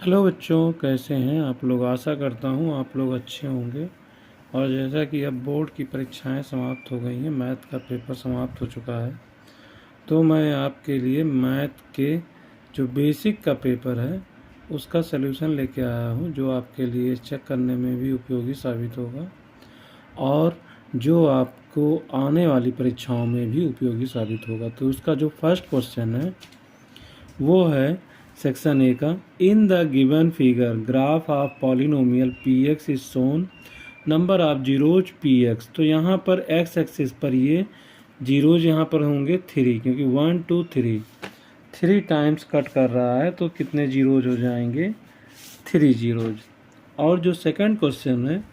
Hello बच्चों, कैसे हैं आप लोग। आशा करता हूँ आप लोग अच्छे होंगे। और जैसा कि अब बोर्ड की परीक्षाएं समाप्त हो गई हैं, मैथ का पेपर समाप्त हो चुका है, तो मैं आपके लिए मैथ के जो बेसिक का पेपर है उसका सलूशन लेके आया हूँ, जो आपके लिए चेक करने में भी उपयोगी साबित होगा और जो आपको आने वाली परीक्षाओं में भी उपयोगी साबित होगा। तो उसका जो फर्स्ट क्वेश्चन है वो है सेक्शन ए का, इन the given figure graph of polynomial P x is shown, number of zeros P x. तो यहाँ पर एक्स एक्सिस पर ये जीरोज यहाँ पर होंगे 3, क्योंकि 1 2 3 टाइम्स कट कर रहा है, तो कितने जीरोज हो जाएंगे 3 जीरोज। और जो सेकंड क्वेश्चन है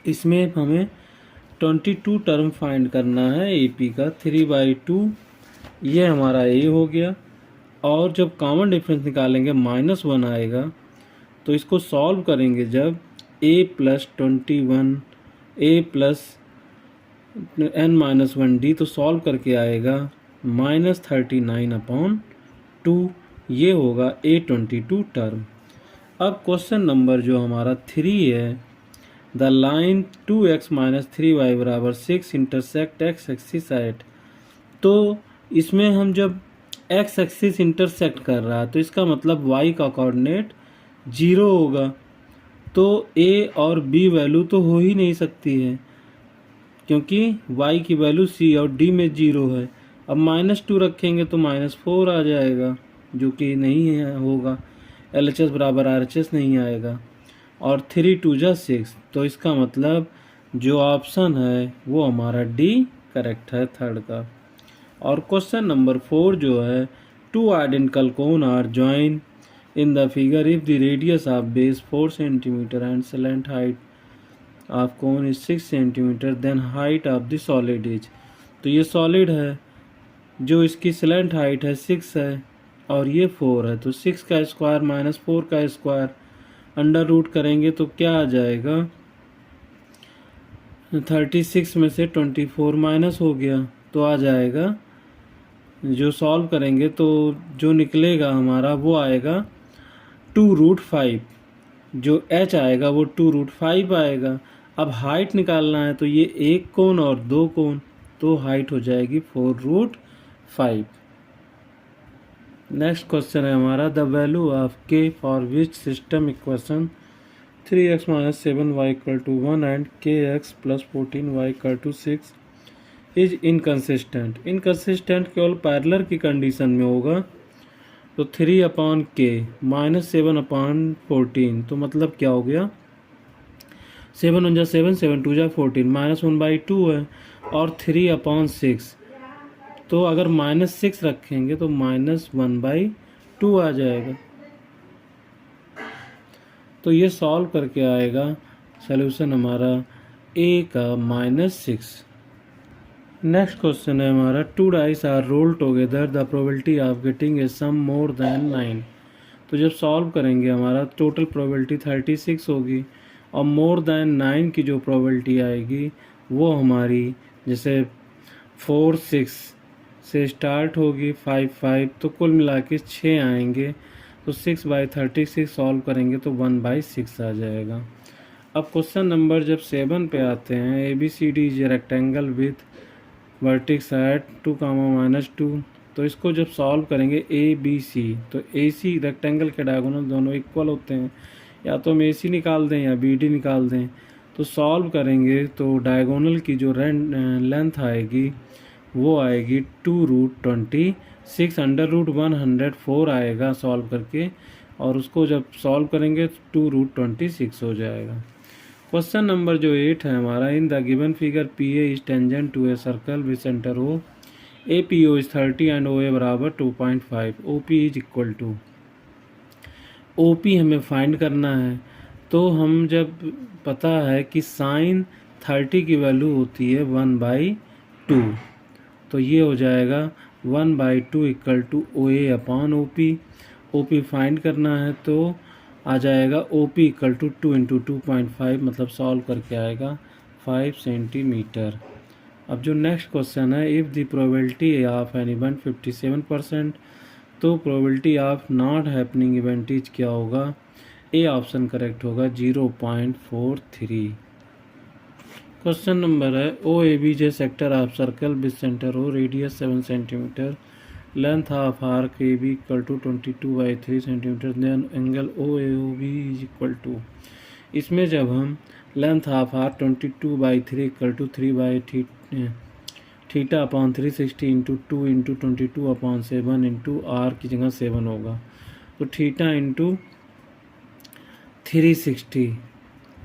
इसमें हमें 22 टर्म फाइंड करना है ए पी का, 3/2 ये हमारा ए हो गया। और जब कॉमन डिफरेंस निकालेंगे -1 आएगा, तो इसको सॉल्व करेंगे जब a+21 a+n-1d, तो सॉल्व करके आएगा -39/2, ये होगा a22 टर्म। अब क्वेश्चन नंबर जो हमारा 3 है, the line 2x - 3y = 6 intersect x axis at. तो इसमें हम जब एक्स एक्सिस इंटरसेक्ट कर रहा है तो इसका मतलब y का कोऑर्डिनेट 0 होगा, तो a और b वैल्यू तो हो ही नहीं सकती है, क्योंकि y की वैल्यू c और d में 0 है। अब -2 रखेंगे तो -4 आ जाएगा, जो कि नहीं है होगा, LHS बराबर RHS नहीं आएगा। और 3 2 6, तो इसका मतलब जो ऑप्शन है वो हमारा D करेक्ट है, थर्ड का। और क्वेश्चन नंबर 4 जो है, 2 identical cone are join in the figure if the radius of base 4 centimetre and slant height of cone is 6 centimetre, then height of the solid is. तो ये solid है, जो इसकी स्लैंट हाइट है 6 है और ये 4 है, तो 6 का स्क्वायर -4 का स्क्वायर अंडर रूट करेंगे तो क्या आ जाएगा, 36 में से 24 माइनस हो गया, तो आ जाएगा, जो सॉल्व करेंगे तो जो निकलेगा हमारा वो आएगा 2√5। जो h आएगा वो 2√5 आएगा। अब हाइट निकालना है, तो ये एक कोण और दो कोण, तो हाइट हो जाएगी 4√5। नेक्स्ट क्वेश्चन है हमारा, the value of k for which system equation 3x - 7y = 1 and kx + 14y = 6 is inconsistent. Inconsistent केवल पैरेलल की कंडीशन में होगा। तो 3/k -7/14, तो मतलब क्या हो गया, 7 1 7 7 2 14, -1/2 है, और 3/6, तो अगर -6 रखेंगे तो -1/2 आ जाएगा। तो ये सॉल्व करके आएगा सॉल्यूशन हमारा a का -6। नेक्स्ट क्वेश्चन है हमारा, 2 dice are roll together, the probability of getting a sum more than 9। तो जब सॉल्व करेंगे हमारा टोटल प्रोबेबिलिटी 36 होगी, और मोर देन 9 की जो प्रोबेबिलिटी आएगी वो हमारी जैसे 4 6 से स्टार्ट होगी, 5 5, तो कुल मिला के 6 आएंगे, तो 6/36 सॉल्व करेंगे तो 1/6 आ जाएगा। अब क्वेश्चन नंबर जब 7 पे आते हैं, ABCD is rectangle with vertex at 2, -2, तो इसको जब सॉल्व करेंगे ABC, तो AC रेक्टेंगल के डायगोनल दोनों इक्वल होते हैं, या तो हम AC निकाल दें या BD निकाल दें। तो सॉल्व करेंगे तो डायगोनल की जो लेंथ आएगी वो आएगी 2√26, √104 आएगा सॉल्व करके, और उसको जब सॉल्व करेंगे तो 2√26 हो जाएगा। क्वेश्चन नंबर जो 8 है हमारा, in the given figure PA is tangent to a circle with centre O, APO is 30 and OA बराबर 2.5, OP is equal to, OP हमें फाइंड करना है। तो हम जब पता है कि साइन 30 की वैल्यू होती है 1/2, तो ये हो जाएगा 1/2 = OA/OP। OP फाइंड करना है तो आ जाएगा OP = 2 × 2.5, मतलब सॉल्व करके आएगा 5 सेंटीमीटर। अब जो नेक्स्ट क्वेश्चन है, if the probability of an event 57%, तो probability of not happening event is क्या होगा, ए ऑप्शन करेक्ट होगा 0.43। क्वेश्चन नंबर है O A B J sector of circle with centre O radius 7 centimetre length of arc A B equal to 22/3 centimetre then angle O A O B is equal to. इसमें जब हम length of arc 22/3 equal to 3/थीटा upon 360 into 2 into 22/7 into R की जगह 7 होगा, तो theta into 360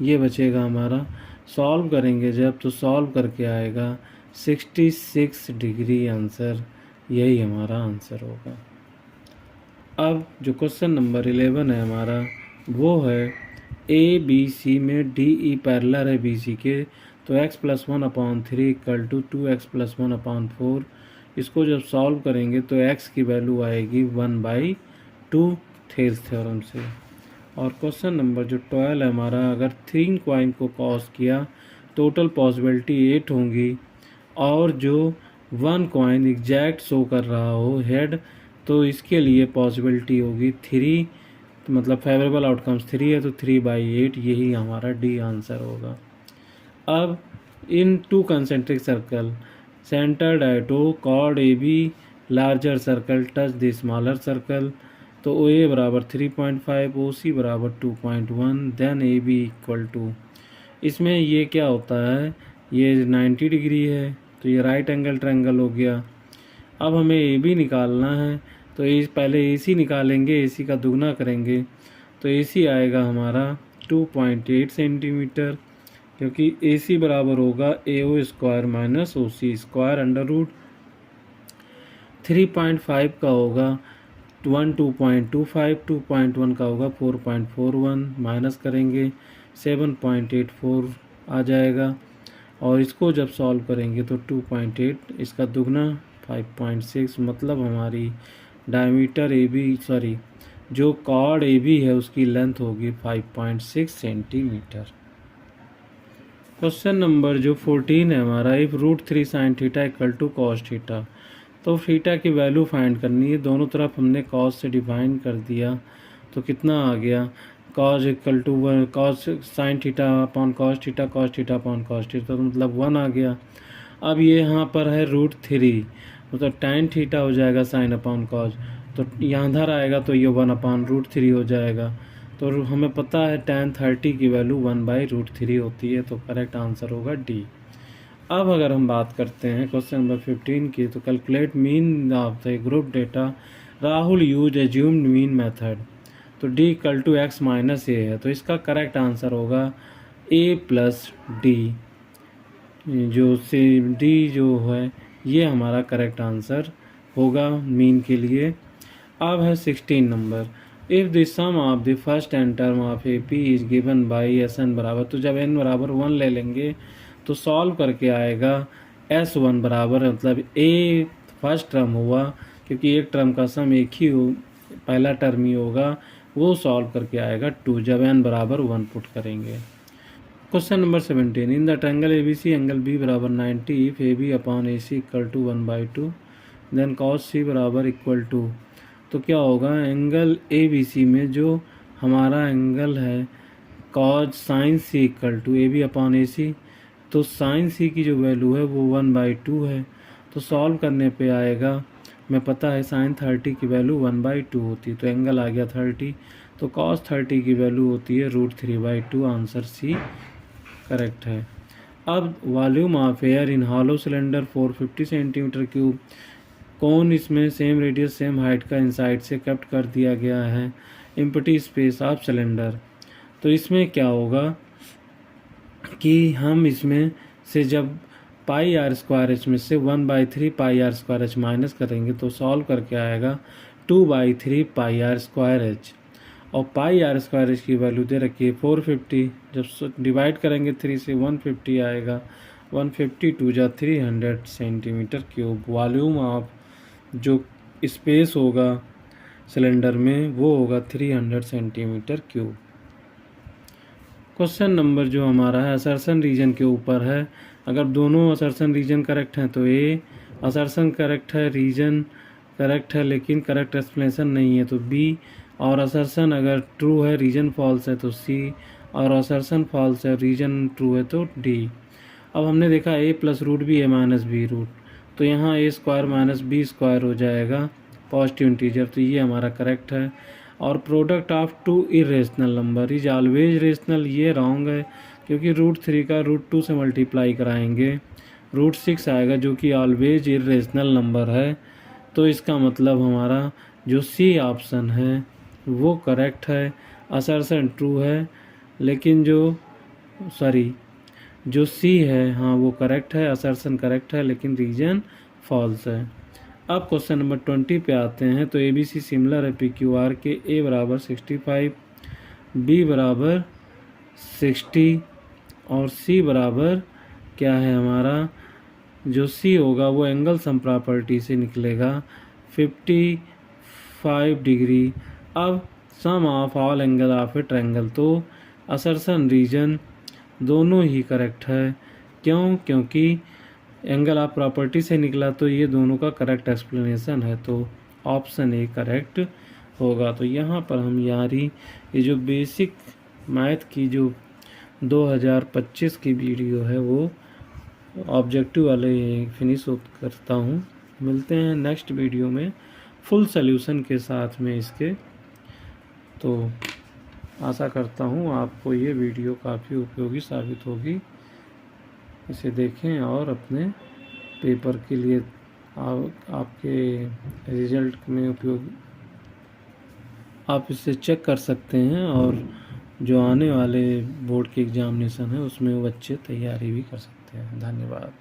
ये बचेगा हमारा। सॉल्व करेंगे जब तो सॉल्व करके आएगा 66 डिग्री आंसर, यही हमारा आंसर होगा। अब जो क्वेश्चन नंबर 11 है हमारा वो है ए बी सी में डी ई पैरेलल है बी सी के, तो x+1/3 इक्वल टू 2x+1/4। इसको जब सॉल्व करेंगे तो x की वैल्यू आएगी 1/2 थेल्स थ्योरम से। और क्वेश्चन नंबर जो 12 है हमारा, अगर 3 कॉइन को कॉस किया टोटल पॉसिबिलिटी 8 होंगी, और जो 1 कॉइन एग्जैक्ट शो कर रहा हो हेड, तो इसके लिए पॉसिबिलिटी होगी 3, मतलब फेवरेबल आउटकम्स 3 है तो 3/8, यही हमारा डी आंसर होगा। अब in 2 concentric circle centred at O chord A B larger circle touch the smaller circle, तो ओ ए बराबर 3.5, ओ सी बराबर 2.1, then A B equal to. इसमें ये क्या होता है, ये 90 डिग्री है तो ये राइट एंगल ट्रायंगल हो गया। अब हमें ए बी निकालना है, तो पहले ए सी निकालेंगे, ए सी का दुगना करेंगे, तो ए सी आएगा हमारा 2.8 सेंटीमीटर, क्योंकि ए सी बराबर होगा ए ओ स्क्वायर माइनस ओ सी स्क्वायर अंडर रूट 3.5 का होगा 1 2.25, 2.1 का होगा 4.41, माइनस करेंगे 7.84 आ जाएगा, और इसको जब सॉल्व करेंगे तो 2.8 इसका दुगना 5.6, मतलब हमारी डायमीटर ए बी जो कॉर्ड ए बी है उसकी लेंथ होगी 5.6 सेंटीमीटर। क्वेश्चन नंबर जो 14 है हमारा, if √3 sin theta equal to cos theta, तो थीटा की वैल्यू फाइंड करनी है। दोनों तरफ हमने कॉस से डिफाइन कर दिया, तो कितना आ गया, cos equal to cos sine theta upon cos theta, cos theta upon cos theta, तो मतलब 1 आ गया। अब ये यहाँ पर है √3, मतलब tan थीटा हो जाएगा साइन अपॉन कॉस, तो यहाँ धर आएगा तो ये 1/√3 हो जाएगा। तो हमें पता है tan 30 की वैल्यू 1/√3 होती है, तो करेक्ट आंसर होगा डी। अब अगर हम बात करते हैं क्वेश्चन नंबर 15 की, तो calculate mean of the group data, Rahul use assumed mean method, तो d equal to x minus a है, तो इसका करेक्ट आंसर होगा ए प्लस डी, जो से डी जो है ये हमारा करेक्ट आंसर होगा मीन के लिए। अब है 16 number, if the sum of the first and term of A P is given by S N बराबर, तो जब एन बराबर 1 ले लेंगे तो सॉल्व करके आएगा S1 बराबर, मतलब ए फर्स्ट टर्म हुआ, क्योंकि एक टर्म का सम एक ही हो, पहला टर्म ही होगा, वो सॉल्व करके आएगा 2 जब n बराबर 1 पुट करेंगे। Question number 17, in the triangle A B C angle B बराबर 90 if A B upon A C equal to 1/2 then cos C बराबर इक्वल टू, तो क्या होगा, एंगल ए बी सी में जो हमारा एंगल है cos sine C equal to A B upon A C, तो साइन सी की जो वैल्यू है वो 1/2 है, तो सॉल्व करने पे आएगा, हमें पता है साइन 30 की वैल्यू 1/2 होती है, तो एंगल आ गया 30, तो कॉस 30 की वैल्यू होती है √3/2, आंसर सी करेक्ट है। अब volume of air in hollow cylinder 450 centimetre cube, कौन इसमें सेम रेडियस सेम हाइट का इनसाइड से कट कर दिया गया है, एम्प्टी स्पेस ऑफ सिलेंडर, तो इसमें क्या होगा कि हम इसमें से जब πr² एच में से 1/3 πr² एच माइनस करेंगे तो सॉल्व करके आएगा 2/3 πr² एच, और πr² एच की वैल्यू दे रखी है 450, जब डिवाइड करेंगे 3 से 150 आएगा, 150 2 जा 300 सेंटीमीटर क्यूब। वॉल्यूम ऑफ जो स्पेस होगा सिलेंडर में वो होगा 300 सेंटीमीटर क्यूब। क्वेश्चन नंबर जो हमारा है असर्शन रीजन के ऊपर है, अगर दोनों असर्शन रीजन करेक्ट हैं तो ए, असर्शन करेक्ट है रीजन करेक्ट है लेकिन करेक्ट एक्सप्लेनेशन नहीं है तो बी, और असर्शन अगर ट्रू है रीजन फॉल्स है तो सी, और असर्शन फॉल्स है रीजन ट्रू है तो डी। अब हमने देखा a plus root b a minus b root, तो यहाँ a square minus b square हो जाएगा पॉजिटिव इंटीजर, तो ये हमारा करेक्ट है। और product of two irrational number is always rational, ये रॉन्ग है क्योंकि रूट 3 का रूट 2 से मल्टीप्लाई कराएंगे रूट 6 आएगा जो कि ऑलवेज इरेशनल नंबर है। तो इसका मतलब हमारा जो सी ऑप्शन है वो करेक्ट है, असर्शन ट्रू है लेकिन जो सी है हाँ वो करेक्ट है, असर्शन करेक्ट है लेकिन रीजन फॉल्स है। अब क्वेश्चन नंबर 20 पे आते हैं। तो ए बी सी सिमिलर है पी क्यू आर के, ए बराबर 65, बी बराबर 60 और सी बराबर क्या है हमारा, जो सी होगा वो एंगल सम प्रॉपर्टी से निकलेगा 55 डिग्री। अब sum of all angle of a triangle, तो असर्शन रीजन दोनों ही करेक्ट है। क्यों? क्योंकि एंगल ऑफ प्रॉपर्टी से निकला तो ये दोनों का करेक्ट एक्सप्लेनेशन है, तो ऑप्शन ए करेक्ट होगा। तो यहाँ पर हम ये जो बेसिक मैथ की जो 2025 की वीडियो है वो ऑब्जेक्टिव वाले फिनिश करता हूँ। मिलते हैं नेक्स्ट वीडियो में फुल सॉल्यूशन के साथ में इसके। तो आशा करता हूँ आपको ये वीडियो काफ़ी उपयोगी साबित होगी। इसे देखें और अपने पेपर के लिए आपके रिजल्ट में उपयोग आप इसे चेक कर सकते हैं, और जो आने वाले बोर्ड के एग्जामिनेशन है उसमें वो बच्चे तैयारी भी कर सकते हैं। धन्यवाद।